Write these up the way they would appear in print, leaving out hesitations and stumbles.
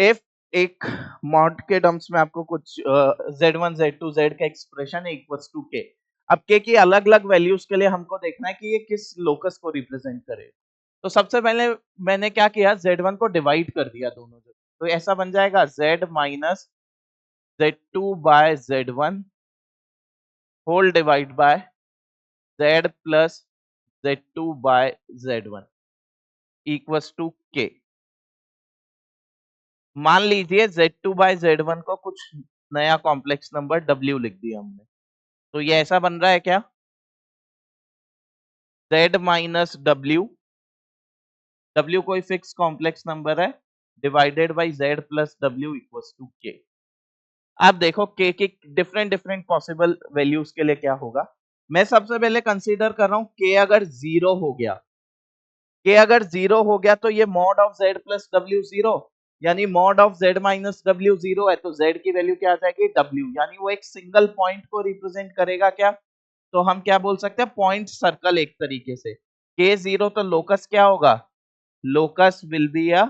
If एक mod के terms में आपको कुछ z1 z2 z का एक्सप्रेशन है इक्वल्स टू k, अब k की अलग अलग वैल्यूज के लिए हमको देखना है कि ये किस लोकस को रिप्रेजेंट करे। तो सबसे पहले मैंने क्या किया, z1 को डिवाइड कर दिया दोनों जगह, तो ऐसा बन जाएगा z minus z2 by z1 whole divide by z plus z2 by z1 equals to k। मान लीजिए z2 बाय z1 को कुछ नया कॉम्प्लेक्स नंबर w लिख दिया हमने, तो ये ऐसा बन रहा है क्या, z माइनस w कोई फिक्स कॉम्प्लेक्स नंबर है divided by z plus w equals to k। आप देखो k की डिफरेंट डिफरेंट पॉसिबल वैल्यूज के लिए क्या होगा। मैं सबसे पहले कंसीडर कर रहा हूं k अगर जीरो हो गया, k अगर जीरो हो गया तो ये mod of z plus w zero, यानी mod of z minus w zero है, तो z की वैल्यू क्या आ जाएगी w, यानी वो एक सिंगल पॉइंट को रिप्रेजेंट करेगा क्या, तो हम क्या बोल सकते हैं पॉइंट सर्कल एक तरीके से। k जीरो तो लोकस क्या होगा, locus will be a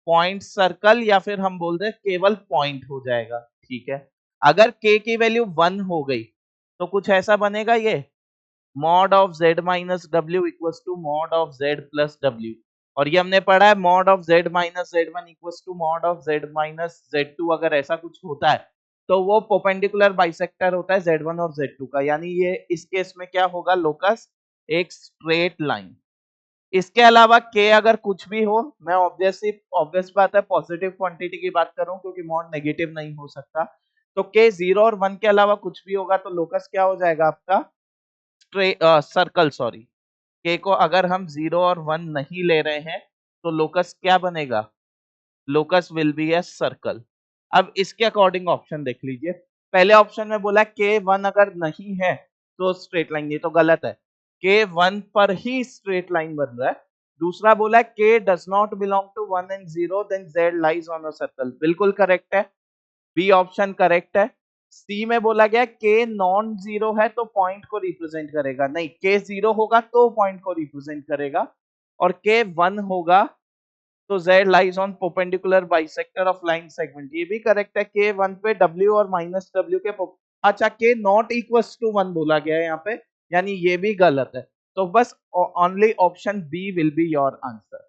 point circle, या फिर हम बोल दे केवल पॉइंट हो जाएगा, ठीक है। अगर k की वैल्यू 1 हो गई तो कुछ ऐसा बनेगा, ये mod of z minus w equals to mod of z plus w, और ये हमने पढ़ा है mod of z minus z1 equals to mod of z minus z2। अगर ऐसा कुछ होता है तो वो परपेंडिकुलर बाइसेक्टर होता है z1 और z2 का, यानी ये इस केस में क्या होगा, लोकस एक स्ट्रेट लाइन। इसके अलावा k अगर कुछ भी हो, मैं ऑब्वियस बात है पॉजिटिव क्वांटिटी की बात कर रहा हूं क्योंकि मॉड नेगेटिव नहीं हो सकता, तो k 0 और 1 के अलावा कुछ भी होगा तो लोकस क्या हो जाएगा आपका सर्कल, सॉरी, k को अगर हम 0 और 1 नहीं ले रहे हैं तो लोकस क्या बनेगा, locus will be a circle. अब इसके अकॉर्डिंग ऑप्शन देख लीजिए। पहले ऑप्शन में बोला k 1 अगर नहीं है तो स्ट्रेट लाइन, ये तो गलत है, k 1 पर ही स्ट्रेट लाइन बन रहा है। दूसरा बोला k does not belong to 1 and 0 then z lies on a circle, बिल्कुल करेक्ट है, बी ऑप्शन करेक्ट है। सी में बोला गया k नॉन जीरो है तो पॉइंट को रिप्रेजेंट करेगा, नहीं, k जीरो होगा तो पॉइंट को रिप्रेजेंट करेगा, और k 1 होगा तो z lies on perpendicular bisector of line segment, ये भी करेक्ट है। k 1 पे w और माइनस w के अच्छा k नॉट इक्वल्स टू 1 बोला गया है यहाँ पे, यानी ये भी गलत है, तो बस only option B will be your answer.